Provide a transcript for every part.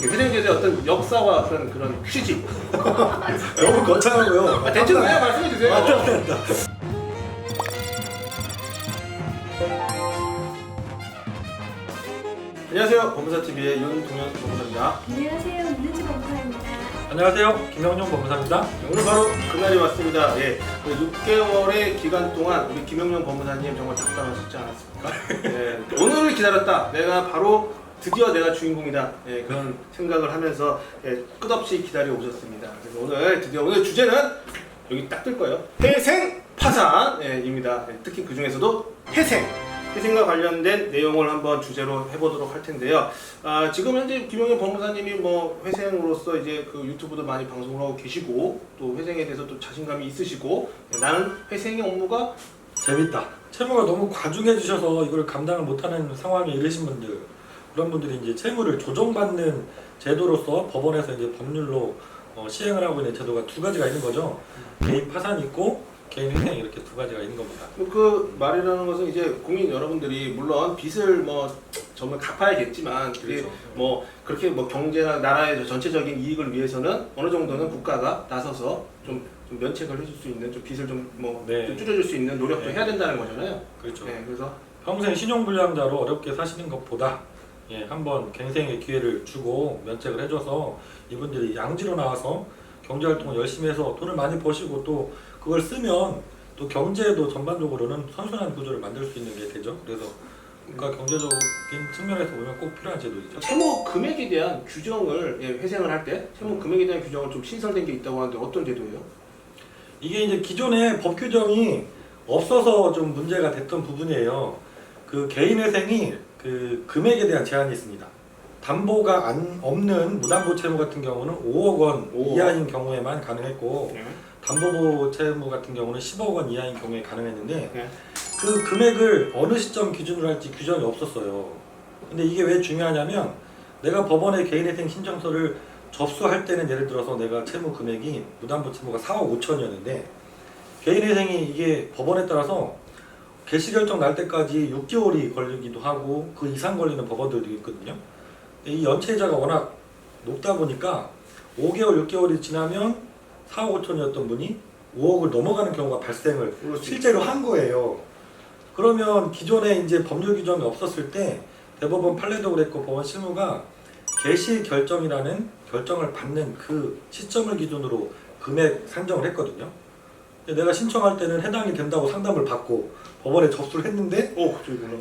회생제도의 어떤 역사와 어떤 그런 취지. 너무 거창하고요. 대충 그냥 말씀해 주세요. 안녕하세요. 법무사TV의 윤동현 법무사입니다. 안녕하세요. 문은지 검사입니다. 안녕하세요. 김영용 법무사입니다. 오늘 바로 그날이 왔습니다. 예, 6개월의 기간 동안 우리 김영용 법무사님 정말 답답하셨지 않았습니까? 예, 오늘을 기다렸다. 내가 바로 드디어 내가 주인공이다. 예, 그런 생각을 하면서 끝없이 기다려 오셨습니다. 그래서 오늘 드디어 오늘 주제는 여기 딱 뜰 거예요. 회생 파산입니다. 특히 그 중에서도 회생과 관련된 내용을 한번 주제로 해보도록 할 텐데요. 지금 현재 김영현 법무사님이 뭐 회생으로서 이제 그 유튜브도 많이 방송을 하고 계시고 또 회생에 대해서 또 자신감이 있으시고 나는 회생의 업무가 재밌다. 채무가 너무 과중해지셔서 이걸 감당을 못하는 상황에 이르신 분들, 그런 분들이 이제 채무를 조정받는 제도로서 법원에서 이제 법률로 시행을 하고 있는 제도가 두 가지가 있는 거죠. 개인 파산이 있고 개인 회생 이렇게 두 가지가 있는 겁니다. 그 말이라는 것은 이제 국민 여러분들이 물론 빚을 뭐 정말 갚아야겠지만 그게 그렇죠. 뭐 그렇게 뭐 경제나 나라의 전체적인 이익을 위해서는 어느 정도는 국가가 나서서 좀 면책을 해줄 수 있는 좀 빚을 좀 좀 줄여줄 수 있는 노력도 해야 된다는 거잖아요. 그렇죠. 그래서 평생 신용불량자로 어렵게 사시는 것보다 한번 갱생의 기회를 주고 면책을 해줘서 이분들이 양지로 나와서 경제활동을 열심히 해서 돈을 많이 버시고 또 그걸 쓰면 또 경제도 전반적으로는 선순환 구조를 만들 수 있는 게 되죠. 그래서 국가 경제적인 측면에서 보면 꼭 필요한 제도이죠. 채무 금액에 대한 규정을 회생을 할 때 채무 금액에 대한 규정을 좀 신설된 게 있다고 하는데 어떤 제도예요? 이게 이제 기존에 법 규정이 없어서 좀 문제가 됐던 부분이에요. 그 개인 회생이 그 금액에 대한 제한이 있습니다. 담보가 없는 무담보 채무 같은 경우는 5억 원 이하인 경우에만 가능했고 담보보 채무 같은 경우는 10억 원 이하인 경우에 가능했는데 그 금액을 어느 시점 기준으로 할지 규정이 없었어요. 근데 이게 왜 중요하냐면 내가 법원에 개인회생 신청서를 접수할 때는 예를 들어서 내가 채무 금액이 무담보 채무가 4억 5천이었는데 개인회생이 이게 법원에 따라서 개시결정 날 때까지 6개월이 걸리기도 하고 그 이상 걸리는 법원들도 있거든요. 이 연체자가 워낙 높다 보니까 5개월, 6개월이 지나면 4억 5천이었던 분이 5억을 넘어가는 경우가 발생을 실제로 한 거예요. 그러면 기존에 이제 법률 규정이 없었을 때 대법원 판례도 그랬고 법원 실무가 개시 결정이라는 결정을 받는 그 시점을 기준으로 금액 산정을 했거든요. 근데 내가 신청할 때는 해당이 된다고 상담을 받고 법원에 접수를 했는데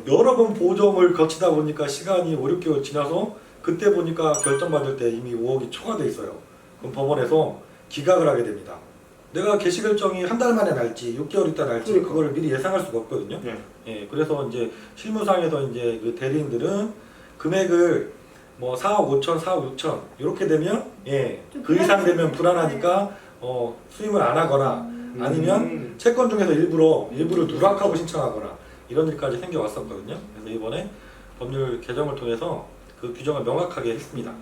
여러 번 보정을 거치다 보니까 시간이 5, 6개월 지나서 그때 보니까 결정받을 때 이미 5억이 초과돼 있어요. 그럼 법원에서 기각을 하게 됩니다. 내가 개시 결정이 한 달 만에 날지 6개월 있다 날지 그거를 미리 예상할 수가 없거든요. 그래서 이제 실무상에서 이제 그 대리인들은 금액을 뭐 4억 5천, 4억 6천 이렇게 되면 그 이상 되면 불안하니까 수임을 안 하거나 아니면 채권 중에서 일부를 누락하고 신청하거나 이런 일까지 생겨왔었거든요. 그래서 이번에 법률 개정을 통해서 그 규정을 명확하게 했습니다.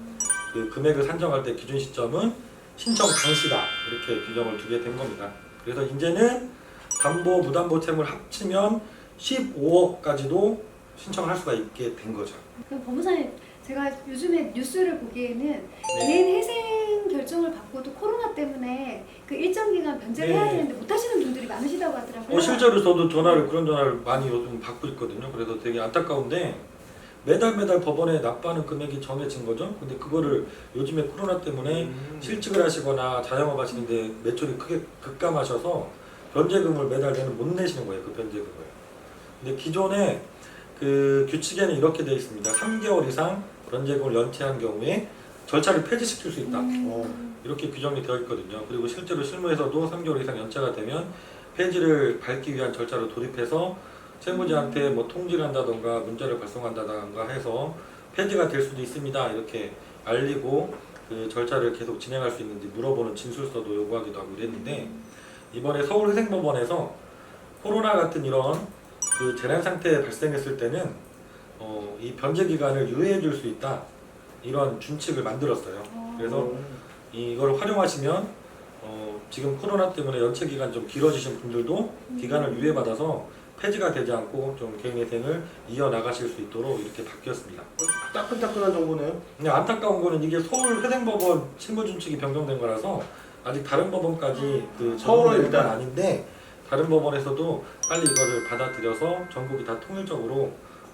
그 금액을 산정할 때 기준 시점은 신청 당시다 이렇게 규정을 두게 된 겁니다. 그래서 이제는 담보, 무담보 채무를 합치면 15억까지도 신청할 수가 있게 된 거죠. 그럼 법무사님, 제가 요즘에 뉴스를 보기에는 개인 회생 결정을 받고도 코로나 때문에 그 일정 기간 변제를 해야 되는데 못 하시는 분들이 많으시다고 하더라고요. 실제로 저도 그런 전화를 많이 요즘 받고 있거든요. 그래서 되게 안타까운데 매달 법원에 납부하는 금액이 정해진 거죠. 근데 그거를 요즘에 코로나 때문에 실직을 하시거나 자영업 하시는데 매출이 크게 급감하셔서 변제금을 매달 못 내시는 거예요. 그 변제금을. 근데 기존에 그 규칙에는 이렇게 되어 있습니다. 3개월 이상 변제금을 연체한 경우에 절차를 폐지시킬 수 있다. 이렇게 규정이 되어 있거든요. 그리고 실제로 실무에서도 3개월 이상 연체가 되면 폐지를 밟기 위한 절차를 돌입해서 채무자한테 뭐 통지를 한다던가 문자를 발송한다던가 해서 폐지가 될 수도 있습니다. 이렇게 알리고 그 절차를 계속 진행할 수 있는지 물어보는 진술서도 요구하기도 하고 이랬는데 이번에 서울회생법원에서 코로나 같은 이런 그 재난 상태에 발생했을 때는 이 변제 기간을 유예해 줄 수 있다 이런 준칙을 만들었어요. 그래서 이걸 활용하시면 지금 코로나 때문에 연체 기간 좀 길어지신 분들도 기간을 유예받아서 폐지가 되지 않고 좀 개인회생을 이어나가실 수 있도록 이렇게 바뀌었습니다. 따끈따끈한 정보네요. 근데 안타까운 거는 이게 서울회생법원 실무준칙이 변경된 거라서 아직 다른 법원까지 그 서울은 적용된 건 일단 아닌데 다른 법원에서도 빨리 이거를 받아들여서 전국이 다 통일적으로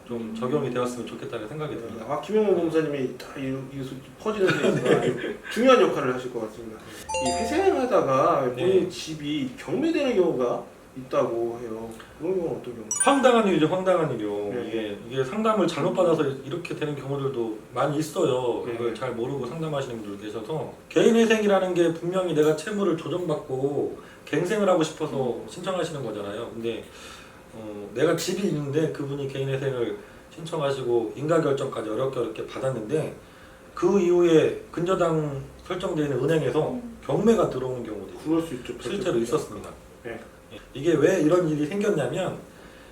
좀 적용이 되었으면 좋겠다는 생각이 듭니다. 아, 김영호 검사님이 다 이것을 퍼지는 데 있어서 아주 중요한 역할을 하실 것 같습니다. 이 회생하다가 본인 네. 집이 경매되는 경우가 있다고 해요. 그런 경우는 어떤 경우? 황당한 일이죠, 황당한 일이요. 네. 이게 상담을 잘못 받아서 이렇게 되는 경우들도 많이 있어요. 네. 이걸 잘 모르고 상담하시는 분들 계셔서 개인회생이라는 게 분명히 내가 채무를 조정받고 갱생을 하고 싶어서 신청하시는 거잖아요. 근데 내가 집이 있는데 그분이 개인회생을 신청하시고 인가결정까지 어렵게 받았는데 그 이후에 근저당 설정되어 있는 은행에서 경매가 들어오는 경우도 그럴 수 있죠. 실제로 있었습니다. 네. 이게 왜 이런 일이 생겼냐면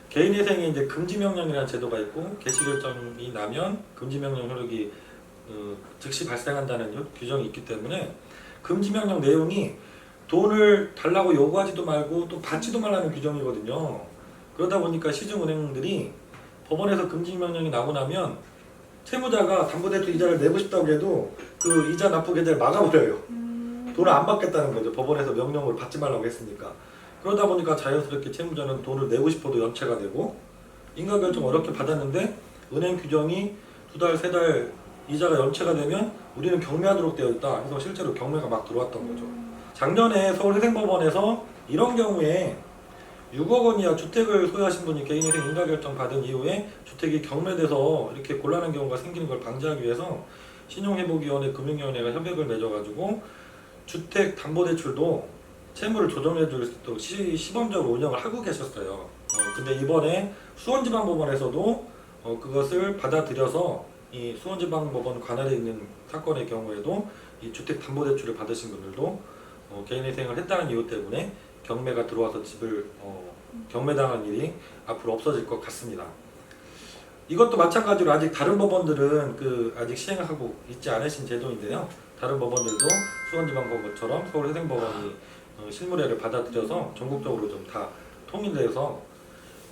개인회생에 이제 금지명령이라는 제도가 있고 개시결정이 나면 금지명령 효력이 즉시 발생한다는 규정이 있기 때문에 금지명령 내용이 돈을 달라고 요구하지도 말고 또 받지도 말라는 규정이거든요. 그러다 보니까 시중은행들이 법원에서 금지명령이 나고 나면 채무자가 담보대출 이자를 내고 싶다고 해도 그 이자 납부 계좌를 막아버려요. 돈을 안 받겠다는 거죠. 법원에서 명령을 받지 말라고 했으니까. 그러다 보니까 자연스럽게 채무자는 돈을 내고 싶어도 연체가 되고 인가결정 어렵게 받았는데 은행 규정이 2달, 3달 이자가 연체가 되면 우리는 경매하도록 되어 있다. 그래서 실제로 경매가 막 들어왔던 거죠. 작년에 서울회생법원에서 이런 경우에 6억 원 이하 주택을 소유하신 분이 개인회생 인가결정 받은 이후에 주택이 경매돼서 이렇게 곤란한 경우가 생기는 걸 방지하기 위해서 신용회복위원회, 금융위원회가 협약을 맺어가지고 주택담보대출도 채무를 조정해 줄 수 있도록 시범적으로 운영을 하고 계셨어요. 근데 이번에 수원지방법원에서도 그것을 받아들여서 이 수원지방법원 관할에 있는 사건의 경우에도 이 주택담보대출을 받으신 분들도 개인회생을 했다는 이유 때문에 경매가 들어와서 집을 경매당한 일이 앞으로 없어질 것 같습니다. 이것도 마찬가지로 아직 다른 법원들은 아직 시행하고 있지 않으신 제도인데요. 다른 법원들도 수원지방법원처럼 서울회생법원이 실무례를 받아들여서 전국적으로 좀 다 통일돼서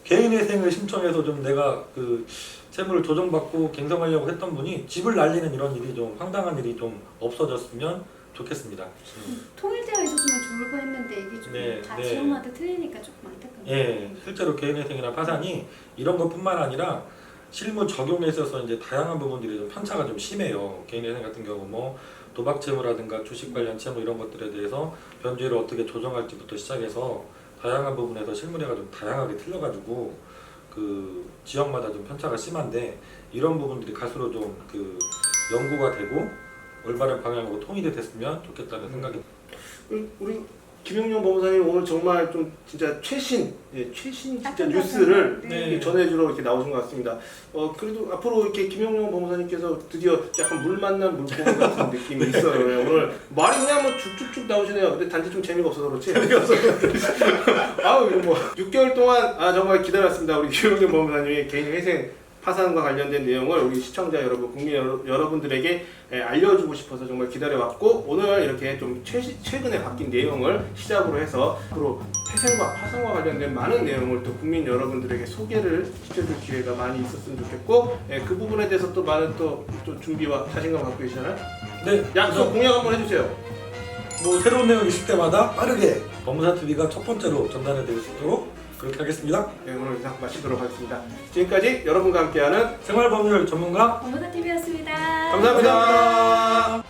개인회생을 신청해서 좀 내가 채무를 조정받고 갱생하려고 했던 분이 집을 날리는 이런 일이 좀 황당한 일이 좀 없어졌으면 좋겠습니다. 통일되어 있었으면 좋을 뻔했는데 이게 좀 다 네. 지역마다 틀리니까 조금 안타깝네요. 예, 실제로 개인회생이나 파산이 이런 것뿐만 아니라 실무 적용에 있어서 이제 다양한 부분들이 좀 편차가 좀 심해요. 개인회생 같은 경우 뭐 도박 채무라든가 주식 관련 채무 이런 것들에 대해서 변제를 어떻게 조정할지부터 시작해서 다양한 부분에서 실무례가 좀 다양하게 틀려가지고 지역마다 좀 편차가 심한데 이런 부분들이 갈수록 좀 연구가 되고 올바른 방향으로 통일이 됐으면 좋겠다는 생각이 우리 김영용 법무사님 오늘 정말 좀 진짜 최신 진짜 따끈따끈한, 뉴스를 네. 전해주러 이렇게 나오신 것 같습니다. 그래도 앞으로 이렇게 김영용 법무사님께서 드디어 약간 물 만난 물고기 같은 느낌이 있어요. 오늘 말이 그냥 뭐 쭉쭉쭉 나오시네요. 근데 단지 좀 재미가 없어서 그렇지. 아우 이거 뭐 6개월 동안 정말 기다렸습니다. 우리 김영용 법무사님이 개인 회생 파산과 관련된 내용을 우리 시청자 여러분, 국민 여러분들에게 알려주고 싶어서 정말 기다려왔고 오늘 이렇게 좀 최근에 바뀐 내용을 시작으로 해서 앞으로 회생과 파산과 관련된 많은 내용을 또 국민 여러분들에게 소개를 시켜줄 기회가 많이 있었으면 좋겠고 그 부분에 대해서 또 많은 또 준비와 자신감 갖고 계시잖아요. 네, 약속 공약 한번 해주세요. 뭐 새로운 내용 있을 때마다 빠르게 법무사TV가 첫 번째로 전달해 드릴 수 있도록 그렇게 하겠습니다. 네, 오늘 인사 마치도록 하겠습니다. 지금까지 여러분과 함께하는 생활법률 전문가 법무사TV였습니다. 감사합니다.